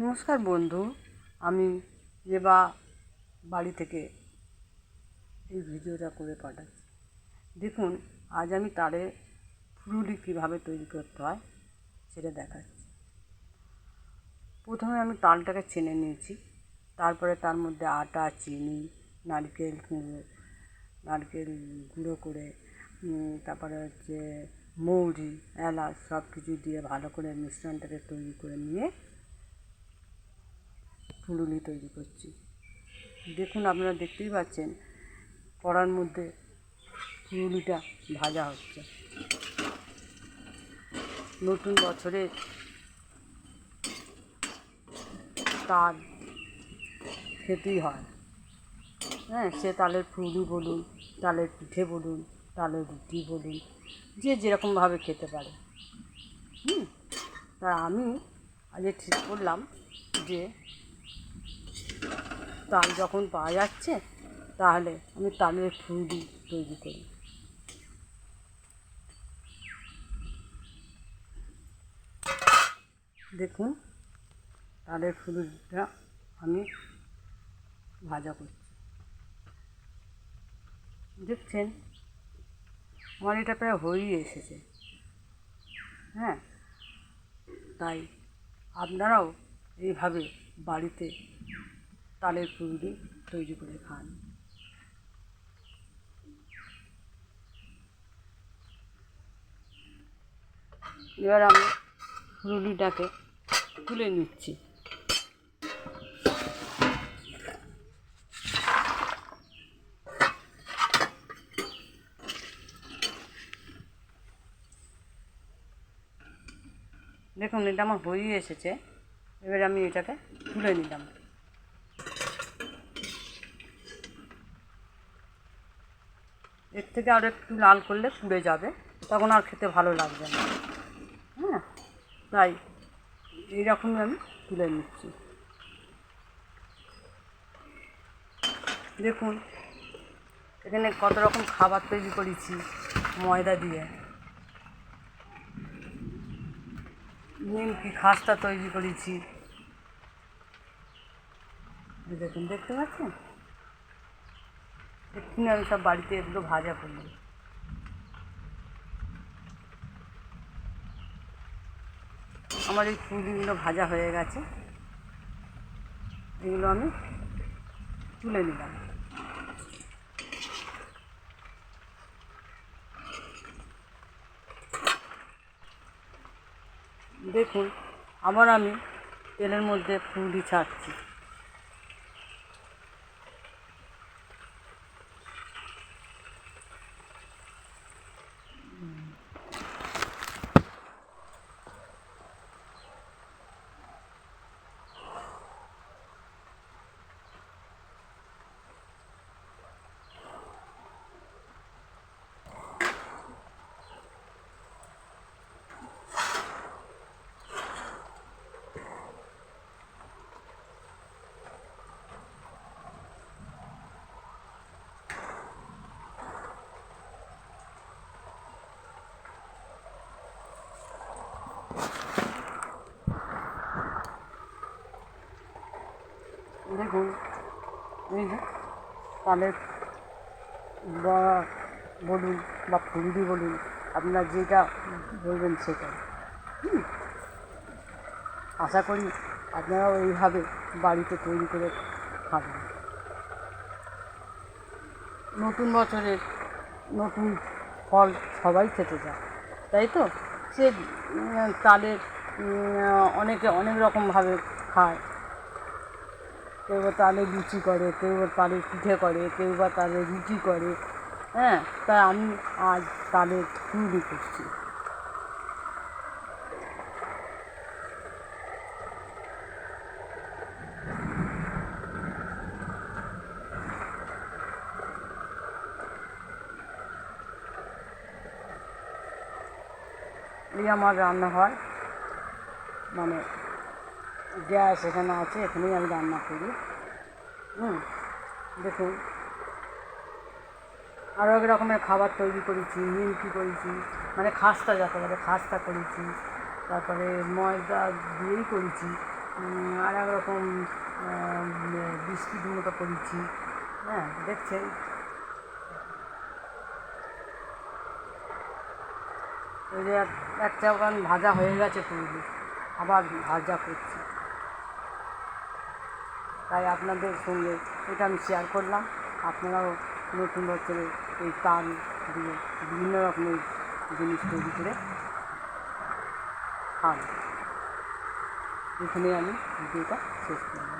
নমস্কার বন্ধু, আমি এবা বাড়ি থেকে এই ভিডিওটা করে পাঠাচ্ছি। দেখুন, আজ আমি তারে ফুলুরি কীভাবে তৈরি করতে হয় সেটা দেখাচ্ছি। প্রথমে আমি তালটাকে ছেনে নিয়েছি, তারপরে তার মধ্যে আটা, চিনি, নারকেল গুঁড়ো করে, তারপরে হচ্ছে মৌরি, এলাচ সব কিছু দিয়ে ভালো করে মিশ্রণটাকে তৈরি করে নিয়ে ফুলুরি তৈরি করছি। দেখুন, আপনারা দেখতেই পাচ্ছেন কড়ার মধ্যে ফুলুরিটা ভাজা হচ্ছে। নতুন বছরে তাল খেতেই হয়। সে তালের ফুলুরি বলুন, তালের পিঠে বলুন, তালের রুটি বলুন, যে যেরকমভাবে খেতে পারে। তা আমি আজ ঠিক করলাম যে তাল যখন পাওয়া যাচ্ছে তাহলে আমি তালের ফুলুরি তৈরি করি। দেখুন, তালের ফুলুরিটা আমি ভাজা করছি। দেখছেন, আমার এটা প্রায় হয়েই এসেছে। তাই আপনারাও এইভাবে বাড়িতে তালের ফুলুরি তৈরি করে খান। এবার আমি ফুলুরিটাকে তুলে নিচ্ছি। দেখুন, এটা আমার হয়েই এসেছে। এবার আমি এটাকে তুলে নিলাম। এর থেকে আর একটু লাল করলে পুড়ে যাবে, তখন আর খেতে ভালো লাগবে না। তাই এইরকমই আমি তুলে নিচ্ছি। দেখুন, এখানে কত রকম খাবার তৈরি করেছি ময়দা দিয়ে। নিমকি খাস্তা তৈরি করেছি। দেখুন, দেখতে পাচ্ছেন? এক্ষুনি আমি সব বাড়িতে এগুলো ভাজা করলাম। আমার এই ফুলগুলো ভাজা হয়ে গেছে, এগুলো আমি তুলে নিলাম। দেখুন, আবার আমি তেলের মধ্যে ফুলুরি ছাড়ছি। দেখুন, এই যে তালের বড়া বলুন বা ফুলুরি বলুন, আপনারা যেটা বলবেন সেটা। আশা করি আপনারাও এইভাবে বাড়িতে তৈরি করে খাবেন। নতুন বছরের নতুন ফল সবাই খেতে চায়, তাই তো? সে তালের অনেকে অনেক রকমভাবে খায়। কেউ বা তালের লুচি করে, কেউ বা তালের পিঠে করে, কেউ বা তালের রুটি করে। তাই আমি আজ তালের ফুলুরি করছি। এই আমার রান্নাঘর, মানে গ্যাস এখানে আছে, এখানেই আমি রান্না করি। দেখুন, আরও এক রকমের খাবার তৈরি করেছি, নিমকি করেছি, মানে খাস্তা যাকে বলে খাস্তা করেছি, তারপরে ময়দা দিয়েই করেছি, আর এক রকম বিস্কিট মতো করেছি। হ্যাঁ, দেখছেন এই যে একটা ওখান ভাজা হয়ে গেছে পুরো, আবার ভাজা করছি। তাই আপনাদের সঙ্গে এটা আমি শেয়ার করলাম। আপনারাও নতুন বছরে এই তাল দিয়ে বিভিন্ন রকমের জিনিস তৈরি করে খান। এখানে আমি ভিডিওটা শেষ করলাম।